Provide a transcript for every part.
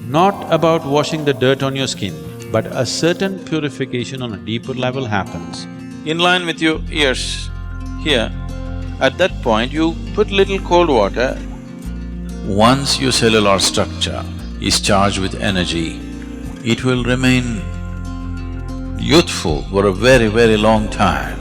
not about washing the dirt on your skin, but a certain purification on a deeper level happens. In line with your ears, here, at that point you put little cold water. Once your cellular structure is charged with energy, it will remain youthful for a very, very long time.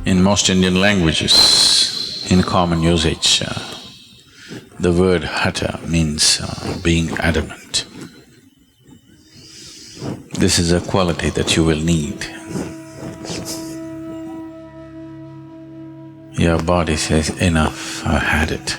In most Indian languages, in common usage, the word hatha means being adamant. This is a quality that you will need. Your body says, enough, I've had it.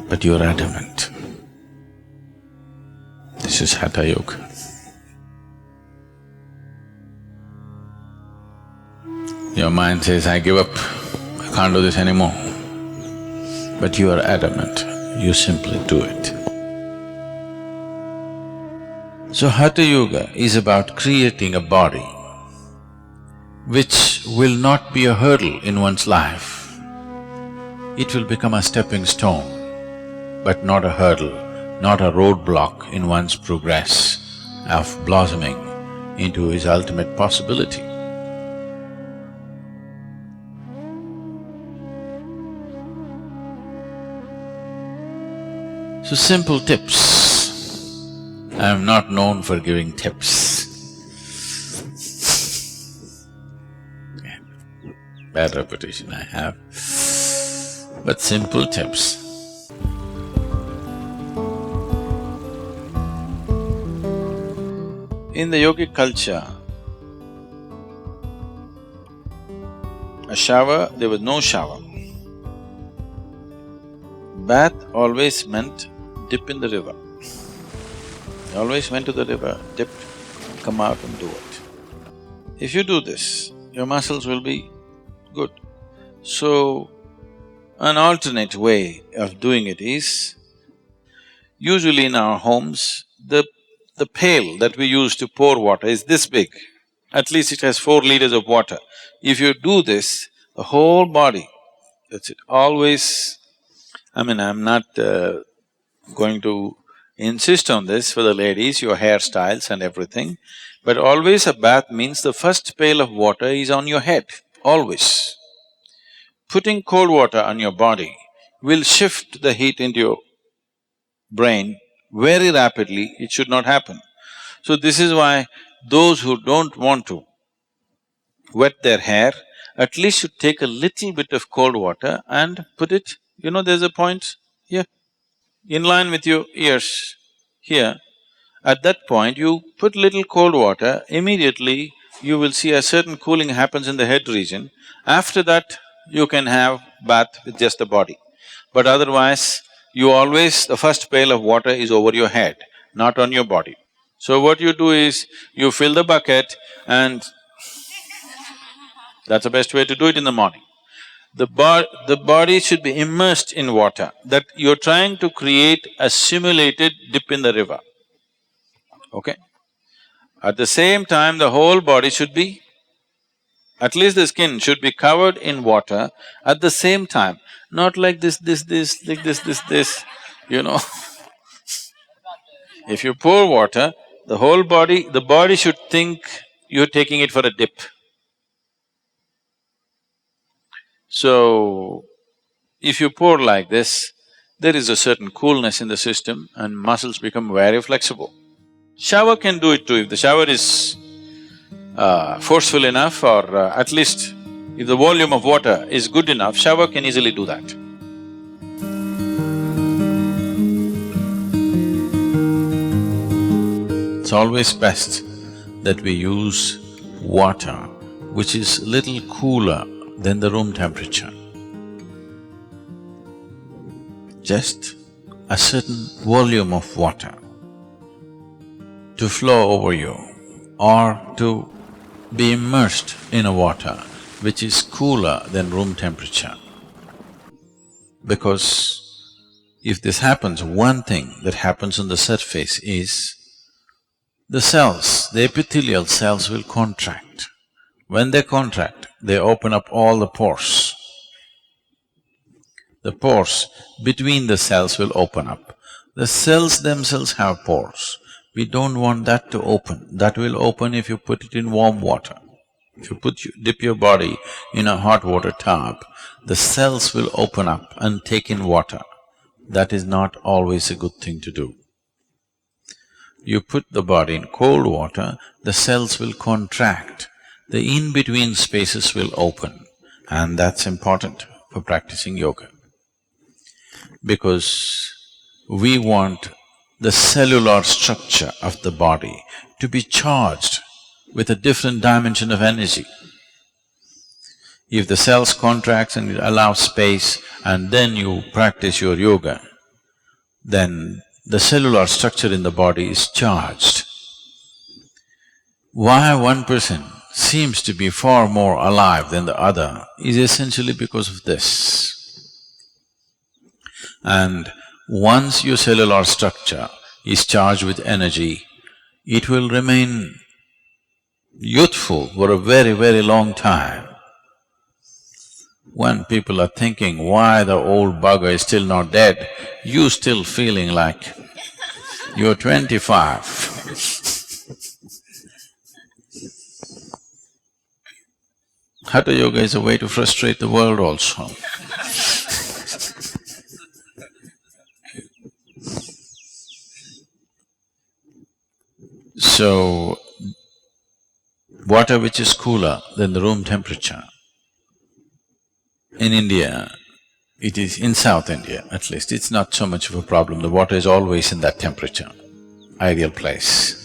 But you're adamant. This is Hatha Yoga. Your mind says, I give up, I can't do this anymore. But you are adamant, you simply do it. So Hatha Yoga is about creating a body which will not be a hurdle in one's life. It will become a stepping stone, but not a hurdle, not a roadblock in one's progress of blossoming into his ultimate possibility. So simple tips. I am not known for giving tips. Bad reputation I have, but simple tips. In the yogic culture, a shower, there was no shower. Bath always meant dip in the river. They always went to the river, dipped, come out and do it. If you do this, your muscles will be good. So, an alternate way of doing it is, usually in our homes, the pail that we use to pour water is this big. At least it has 4 liters of water. If you do this, the whole body, that's it, always… I'm not going to insist on this for the ladies, your hairstyles and everything, but always a bath means the first pail of water is on your head, always. Putting cold water on your body will shift the heat into your brain very rapidly, it should not happen. So this is why those who don't want to wet their hair, at least should take a little bit of cold water and put it, there's a point here, in line with your ears, here. At that point, you put little cold water, immediately you will see a certain cooling happens in the head region. After that, you can have bath with just the body. But otherwise, you always… the first pail of water is over your head, not on your body. So what you do is, you fill the bucket and that's the best way to do it in the morning. The body should be immersed in water, that you're trying to create a simulated dip in the river, okay? At the same time, the whole body should be… at least the skin should be covered in water at the same time, not like this, like this, If you pour water, the whole body… the body should think you're taking it for a dip. So, if you pour like this, there is a certain coolness in the system and muscles become very flexible. Shower can do it too, if the shower is forceful enough, or at least if the volume of water is good enough, shower can easily do that. It's always best that we use water which is little cooler than the room temperature. Just a certain volume of water to flow over you, or to be immersed in a water which is cooler than room temperature. Because if this happens, one thing that happens on the surface is the cells, the epithelial cells will contract. When they contract, they open up all the pores. the pores between the cells will open up. The cells themselves have pores. We don't want that to open. That will open if you put it in warm water. If you dip your body in a hot water tub, the cells will open up and take in water. That is not always a good thing to do. You put the body in cold water, the cells will contract, the in-between spaces will open, and that's important for practicing yoga. Because we want the cellular structure of the body to be charged with a different dimension of energy. If the cells contracts and allow space and then you practice your yoga, then the cellular structure in the body is charged. Why one person seems to be far more alive than the other is essentially because of this. And once your cellular structure is charged with energy, it will remain youthful for a very, very long time. When people are thinking, why the old bugger is still not dead, you still feeling like you're 25. Hatha yoga is a way to frustrate the world also. So, water which is cooler than the room temperature, in India, it is in South India at least, it's not so much of a problem. The water is always in that temperature, ideal place.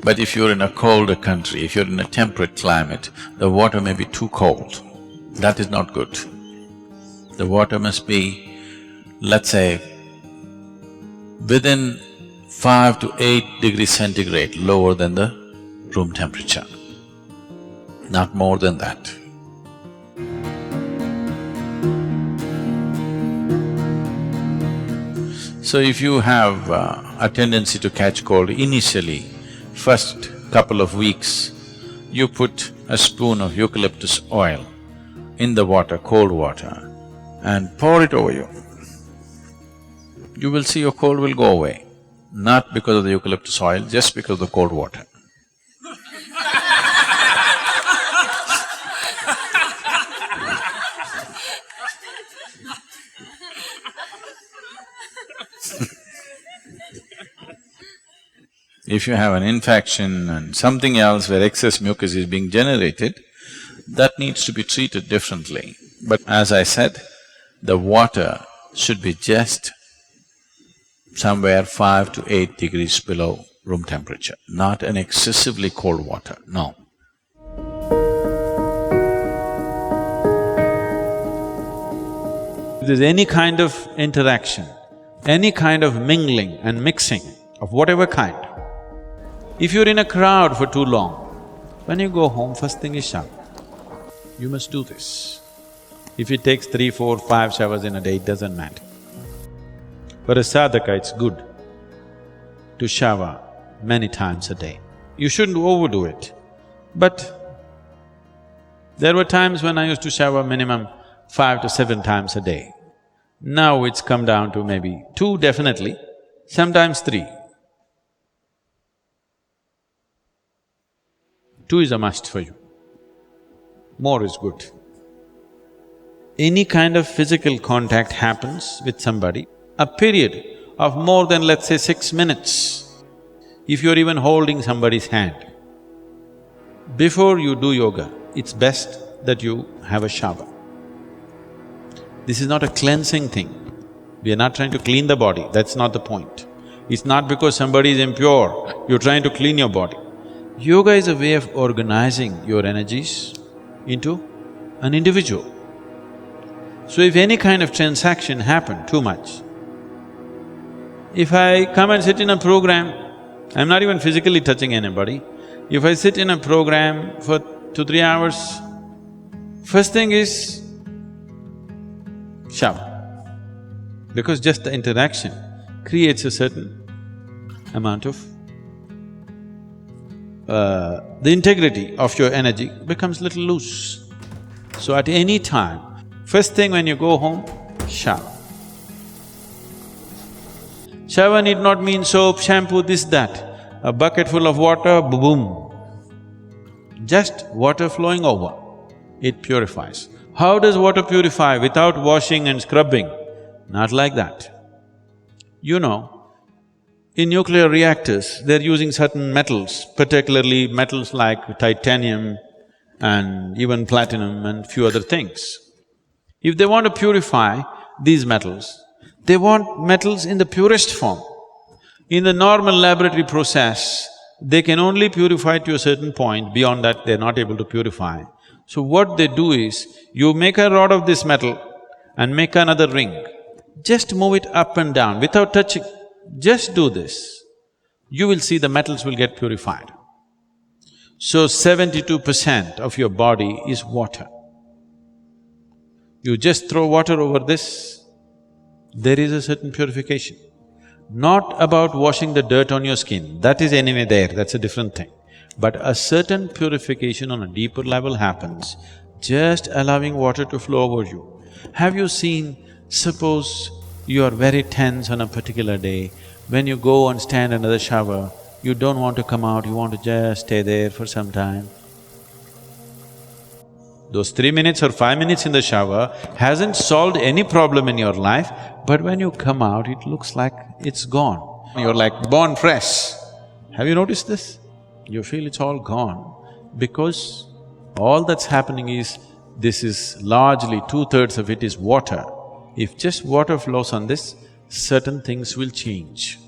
But if you're in a colder country, if you're in a temperate climate, the water may be too cold. That is not good. The water must be, let's say, within 5 to 8 degrees centigrade lower than the room temperature, not more than that. So if you have a tendency to catch cold initially, first couple of weeks, you put a spoon of eucalyptus oil in the water, cold water, and pour it over you. You will see your cold will go away, not because of the eucalyptus oil, just because of the cold water. If you have an infection and something else where excess mucus is being generated, that needs to be treated differently. But as I said, the water should be just somewhere 5 to 8 degrees below room temperature, not an excessively cold water, no. If there's any kind of interaction, any kind of mingling and mixing of whatever kind, if you're in a crowd for too long, when you go home, first thing is shower. You must do this. If it takes 3, 4, 5 showers in a day, it doesn't matter. For a sadhaka, it's good to shower many times a day. You shouldn't overdo it. But there were times when I used to shower minimum 5 to 7 times a day. Now it's come down to maybe 2 definitely, sometimes 3. 2 is a must for you. More is good. Any kind of physical contact happens with somebody, a period of more than, let's say, 6 minutes, if you're even holding somebody's hand, before you do yoga, it's best that you have a shower. This is not a cleansing thing. We are not trying to clean the body, that's not the point. It's not because somebody is impure, you're trying to clean your body. Yoga is a way of organizing your energies into an individual. So if any kind of transaction happen too much, if I come and sit in a program, I'm not even physically touching anybody, if I sit in a program for 2-3 hours, first thing is shower. Because just the interaction creates a certain amount of… the integrity of your energy becomes little loose. So at any time, First thing when you go home, shower. Shower need not mean soap, shampoo, this, that. A bucket full of water, boom. Just water flowing over, it purifies. How does water purify? Without washing and scrubbing? Not like that. You know, in nuclear reactors, they're using certain metals, particularly metals like titanium and even platinum and few other things. If they want to purify these metals, they want metals in the purest form. In the normal laboratory process, they can only purify to a certain point, beyond that they're not able to purify. So what they do is, you make a rod of this metal and make another ring. Just move it up and down without touching. Just do this. You will see the metals will get purified. So 72% of your body is water. You just throw water over this, there is a certain purification. Not about washing the dirt on your skin, that is anyway there, that's a different thing. But a certain purification on a deeper level happens, just allowing water to flow over you. Have you seen, suppose you are very tense on a particular day, when you go and stand under the shower, you don't want to come out, you want to just stay there for some time. Those 3 minutes or 5 minutes in the shower hasn't solved any problem in your life, but when you come out, it looks like it's gone. You're like born fresh. Have you noticed this? You feel it's all gone because all that's happening is, this is largely 2/3 of it is water. If just water flows on this, certain things will change.